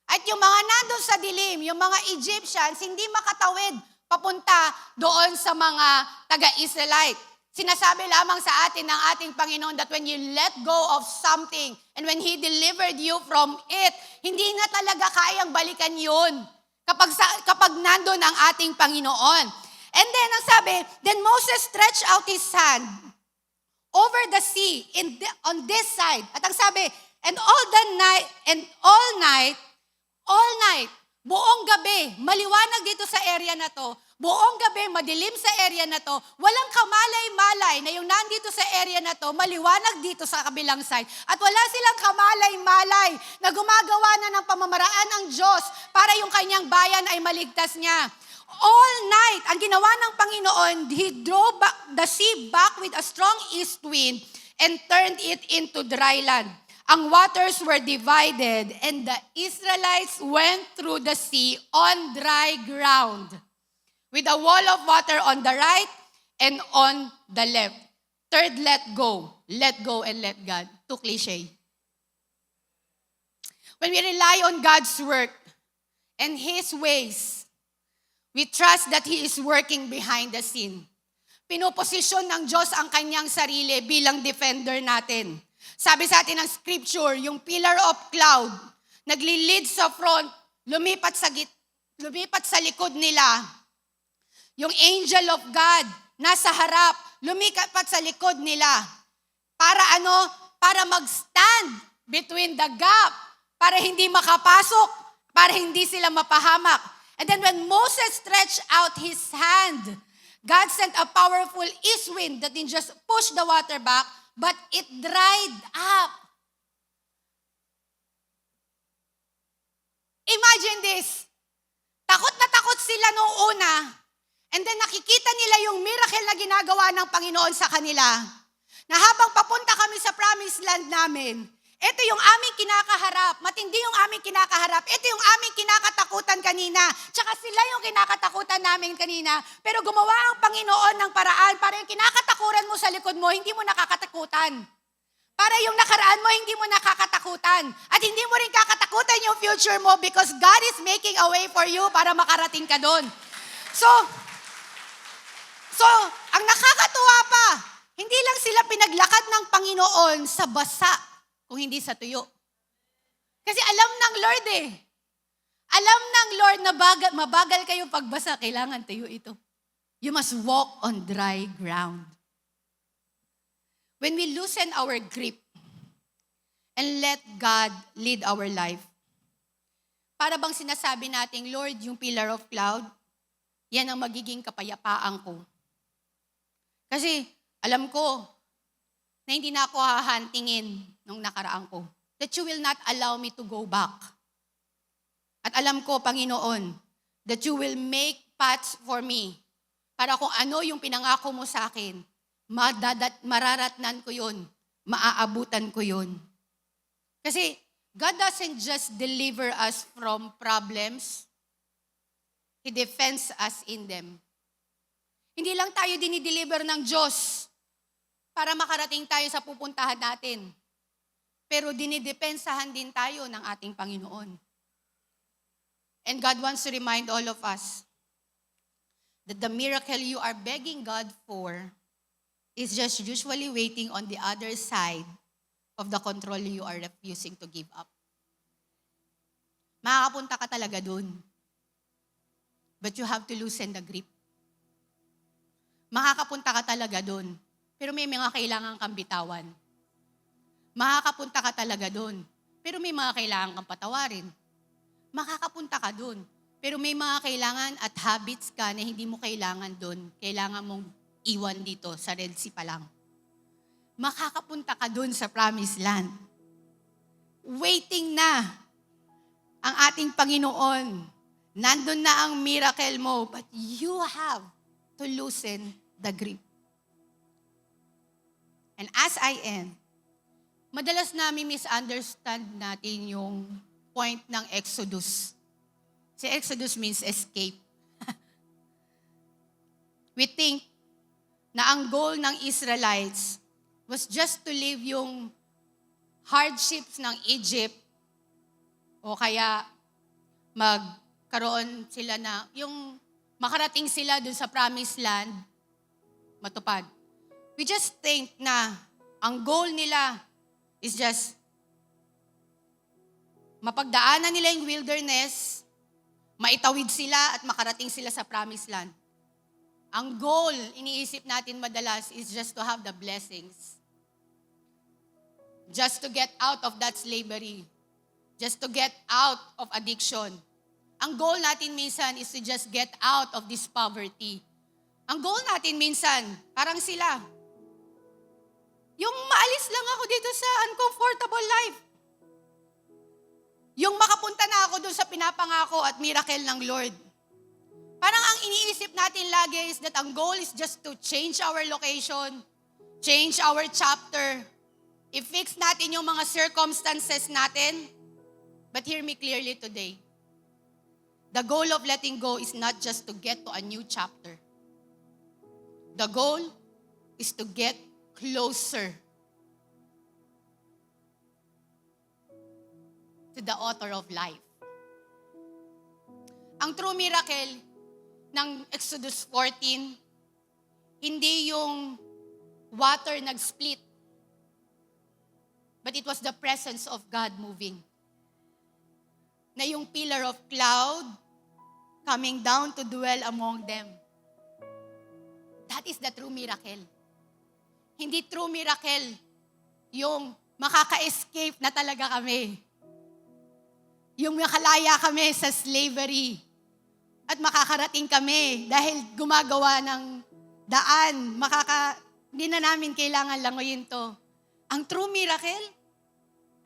At yung mga nandun sa dilim, yung mga Egyptians, hindi makatawid papunta doon sa mga taga-Israelite. Sinasabi lamang sa atin ng ating Panginoon that when you let go of something and when He delivered you from it, hindi na talaga kayang balikan yun kapag nandun ang ating Panginoon. And then, ang sabi, then Moses stretched out his hand over the sea on this side. At ang sabi, and all night, buong gabi, maliwanag dito sa area na to, buong gabi, madilim sa area na to, walang kamalay-malay na yung nandito sa area na to, maliwanag dito sa kabilang side. At wala silang kamalay-malay na gumagawa na ng pamamaraan ng Diyos para yung kanyang bayan ay maligtas niya. All night, ang ginawa ng Panginoon, He drove the sea back with a strong east wind and turned it into dry land. Ang waters were divided and the Israelites went through the sea on dry ground with a wall of water on the right and on the left. Third, let go and let God. Too cliche. When we rely on God's work and His ways, we trust that He is working behind the scene. Pinoposisyon ng Diyos ang kanyang sarili bilang defender natin. Sabi sa atin ng scripture, yung pillar of cloud, nagli-lead sa front, lumipat sa likod nila. Yung angel of God, nasa harap, lumipat sa likod nila. Para ano? Para mag-stand between the gap, para hindi makapasok, para hindi sila mapahamak. And then when Moses stretched out his hand, God sent a powerful east wind that didn't just push the water back, but it dried up. Imagine this. Takot na takot sila nung una. And then nakikita nila yung miracle na ginagawa ng Panginoon sa kanila. Na habang papunta kami sa promised land namin, ito yung aming kinakaharap. Matindi yung aming kinakaharap. Ito yung aming kinakatakutan kanina. Tsaka sila yung kinakatakutan namin kanina. Pero gumawa ang Panginoon ng paraan para yung kinakatakuran mo sa likod mo, hindi mo nakakatakutan. Para yung nakaraan mo, hindi mo nakakatakutan. At hindi mo rin kakatakutan yung future mo because God is making a way for you para makarating ka doon. So, ang nakakatuwa pa, hindi lang sila pinaglakad ng Panginoon sa basa, kung hindi sa tuyo. Kasi alam ng Lord Alam ng Lord na mabagal kayong pagbasa, kailangan tuyo ito. You must walk on dry ground. When we loosen our grip and let God lead our life, para bang sinasabi natin, Lord, yung pillar of cloud, yan ang magiging kapayapaan ko. Kasi alam ko na hindi na ako hahantingin nung nakaraan ko. That you will not allow me to go back. At alam ko, Panginoon, that you will make paths for me para kung ano yung pinangako mo sa akin, mararatnan ko yun, maaabutan ko yun. Kasi God doesn't just deliver us from problems, He defends us in them. Hindi lang tayo dinideliver ng Diyos para makarating tayo sa pupuntahan natin. Pero dinidepensahan din tayo ng ating Panginoon. And God wants to remind all of us that the miracle you are begging God for is just usually waiting on the other side of the control you are refusing to give up. Makakapunta ka talaga dun. But you have to loosen the grip. Makakapunta ka talaga dun. Pero may mga kailangan kang bitawan. Makakapunta ka talaga dun. Pero may mga kailangan kang patawarin. Makakapunta ka dun. Pero may mga kailangan at habits ka na hindi mo kailangan dun. Kailangan mong iwan dito sa Red Sea pa lang. Makakapunta ka dun sa Promised Land. Waiting na ang ating Panginoon Nandun na ang miracle mo, but you have to loosen the grip. And as I end, madalas namin misunderstand natin yung point ng Exodus. Si Exodus means escape. We think na ang goal ng Israelites was just to leave yung hardships ng Egypt o kaya magkaroon sila na, yung makarating sila dun sa promised land, matupad. We just think na ang goal nila is just mapagdaanan nila yung wilderness, maitawid sila at makarating sila sa promised land. Ang goal, iniisip natin madalas, is just to have the blessings. Just to get out of that slavery. Just to get out of addiction. Ang goal natin minsan is to just get out of this poverty. Ang goal natin minsan, parang sila, yung maalis lang ako dito sa uncomfortable life. Yung makapunta na ako doon sa pinapangako at miracle ng Lord. Parang ang iniisip natin lagi is that ang goal is just to change our location, change our chapter, i-fix natin yung mga circumstances natin. But hear me clearly today. The goal of letting go is not just to get to a new chapter. The goal is to get closer to the author of life. Ang true miracle ng Exodus 14, hindi yung water nag-split, but it was the presence of God moving. Na yung pillar of cloud coming down to dwell among them. That is the true miracle. Hindi true miracle yung makaka-escape na talaga kami. Yung makalaya kami sa slavery. At makakarating kami dahil gumagawa ng daan. Hindi na namin kailangan langoyin to. Ang true miracle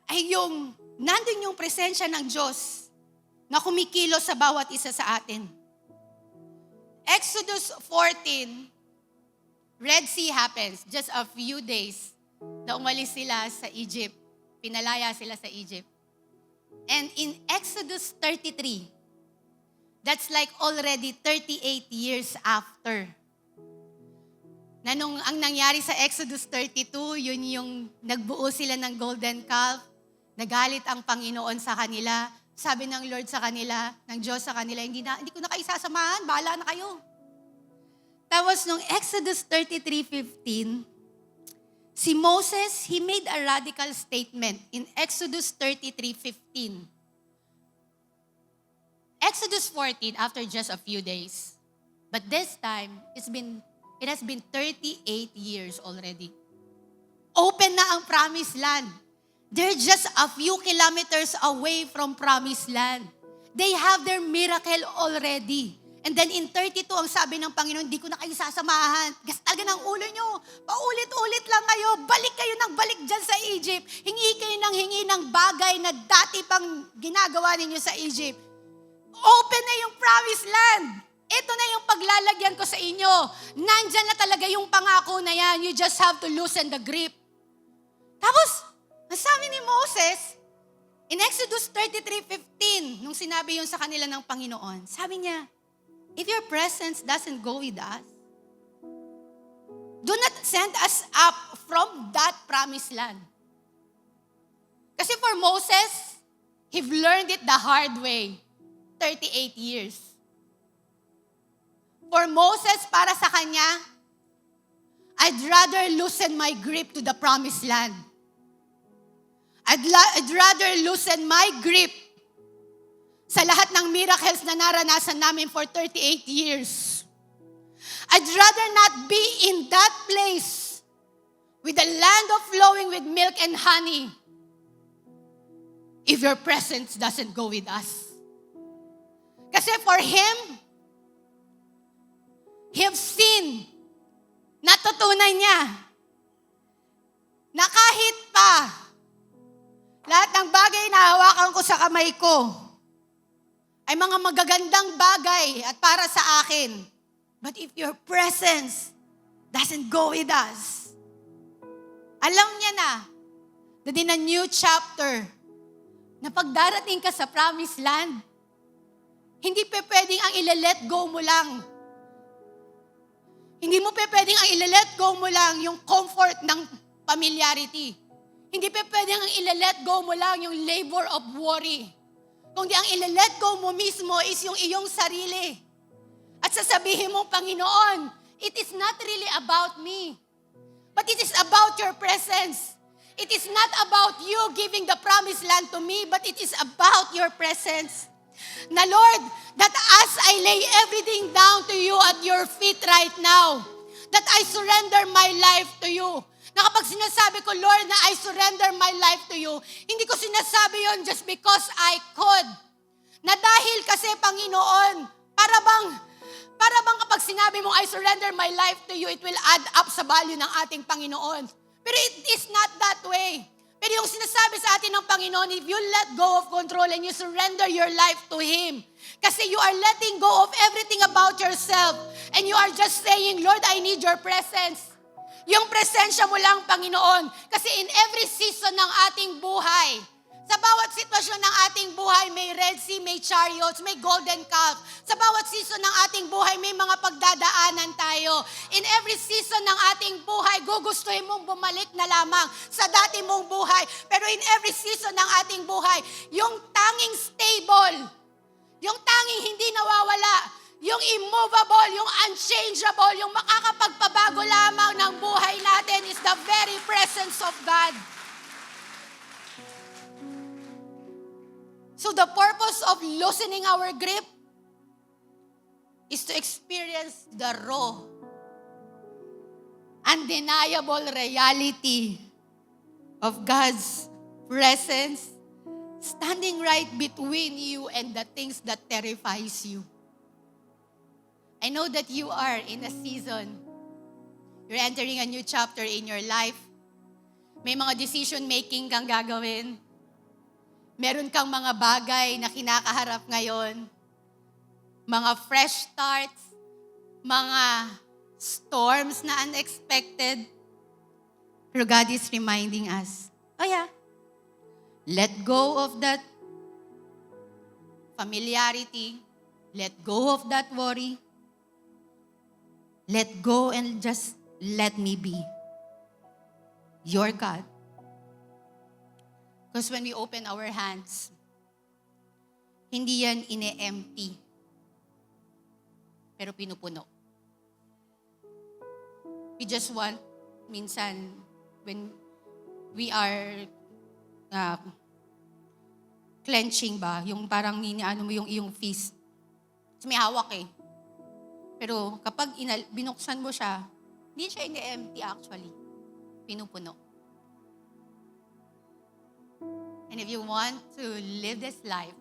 ay yung nandun yung presensya ng Diyos na kumikilos sa bawat isa sa atin. Exodus 14, Red Sea happens, just a few days na umalis sila sa Egypt. Pinalaya sila sa Egypt. And in Exodus 33, that's like already 38 years after. Na nung ang nangyari sa Exodus 32, yun yung nagbuo sila ng golden calf, nagalit ang Panginoon sa kanila, sabi ng Lord sa kanila, ng Diyos sa kanila, hindi ko na kayo sasamahan, bahala na kayo. Tapos nung Exodus 33:15, si Moses, he made a radical statement in Exodus 33:15. Exodus 14, after just a few days. But this time, it has been 38 years already. Open na ang promised land. They're just a few kilometers away from promised land. They have their miracle already. And then in 32, ang sabi ng Panginoon, hindi ko na kayo sasamahan. Gas talaga ng ulo nyo. Paulit-ulit lang kayo. Balik kayo ng balik dyan sa Egypt. Hingi kayo ng hingi ng bagay na dati pang ginagawa ninyo sa Egypt. Open na yung promised land. Ito na yung paglalagyan ko sa inyo. Nandyan na talaga yung pangako na yan. You just have to loosen the grip. Tapos, ang sabi ni Moses, in Exodus 33:15, nung sinabi yun sa kanila ng Panginoon, sabi niya, if your presence doesn't go with us, do not send us up from that promised land. Kasi for Moses, he learned it the hard way. 38 years. For Moses, para sa kanya, I'd rather loosen my grip to the promised land. I'd rather loosen my grip sa lahat ng miracles na naranasan namin for 38 years. I'd rather not be in that place with the land of flowing with milk and honey if your presence doesn't go with us. Kasi for him, he've seen, natutunan niya, na kahit pa lahat ng bagay na hawakan ko sa kamay ko ay mga magagandang bagay at para sa akin. But if your presence doesn't go with us, alam niya na that in a new chapter, na pagdarating ka sa promised land, hindi pwedeng ang ile-let go mo lang. Hindi mo pwedeng ang ile-let go mo lang yung comfort ng familiarity. Hindi pwedeng ang ile-let go mo lang yung labor of worry. Kundi ang ile-let go mo mismo is yung iyong sarili. At sasabihin mo, Panginoon, it is not really about me, but it is about your presence. It is not about you giving the promised land to me, but it is about your presence. Na Lord, that as I lay everything down to you at your feet right now, that I surrender my life to you. Na kapag sinasabi ko, Lord, na I surrender my life to you, hindi ko sinasabi yon just because I could. Na dahil kasi, Panginoon, para bang kapag sinabi mo, I surrender my life to you, it will add up sa value ng ating Panginoon. Pero it is not that way. Pero yung sinasabi sa atin ng Panginoon, if you let go of control and you surrender your life to Him, kasi you are letting go of everything about yourself and you are just saying, Lord, I need your presence. Yung presensya mo lang, Panginoon. Kasi in every season ng ating buhay, sa bawat sitwasyon ng ating buhay, may Red Sea, may chariots, may golden calf. Sa bawat season ng ating buhay, may mga pagdadaanan tayo. In every season ng ating buhay, gugustuhin mong bumalik na lamang sa dati mong buhay. Pero in every season ng ating buhay, yung tanging stable, yung tanging hindi nawawala, yung immovable, yung unchangeable, yung makakapagpabago lamang ng buhay natin is the very presence of God. So the purpose of loosening our grip is to experience the raw, undeniable reality of God's presence standing right between you and the things that terrifies you. I know that you are in a season. You're entering a new chapter in your life. May mga decision-making kang gagawin. Meron kang mga bagay na kinakaharap ngayon. Mga fresh starts, mga storms na unexpected. Pero God is reminding us, oh yeah, let go of that familiarity. Let go of that worry. Let go and just let me be your God. Because when we open our hands, hindi yan ine-empty, pero pinupuno. We just want, minsan, when we are clenching ba, yung parang mo yung iyong fist. Kasi may hawak eh. Pero kapag binuksan mo siya, hindi siya ine-empty actually. Pinupuno. And if you want to live this life,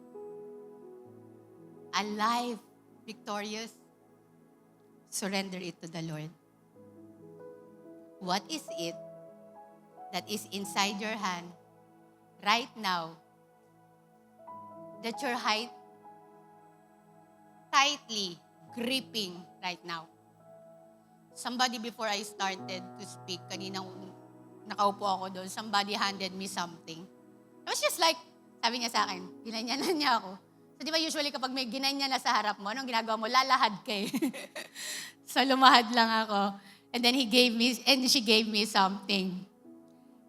a life victorious, surrender it to the Lord. What is it that is inside your hand right now that you're tightly gripping right now? Somebody, before I started to speak, kaninang nakaupo ako doon, somebody handed me something. It was just like, sabi niya sa akin, ginanyanan niya ako. So di ba usually kapag may ginanyan na sa harap mo, anong ginagawa mo? Lalahad ka eh. So lumahad lang ako. And then she gave me something.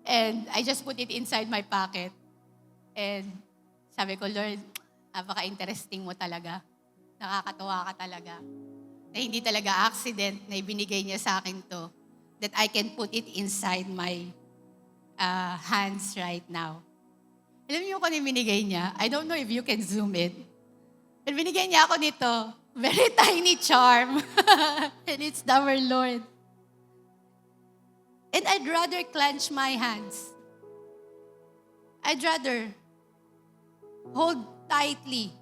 And I just put it inside my pocket. And sabi ko, Lord, napaka-interesting mo talaga. Nakakatuwa ka talaga. Na hindi talaga accident na ibinigay niya sa akin to. That I can put it inside my hands right now. Alam niyo kung ano yung binigay niya? I don't know if you can zoom it. Pero binigay niya ako nito. Very tiny charm. And it's our Lord. And I'd rather clench my hands. I'd rather hold tightly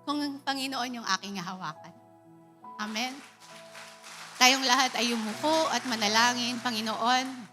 kung Panginoon yung aking hawakan. Amen? Tayong lahat ay yumuko at manalangin, Panginoon.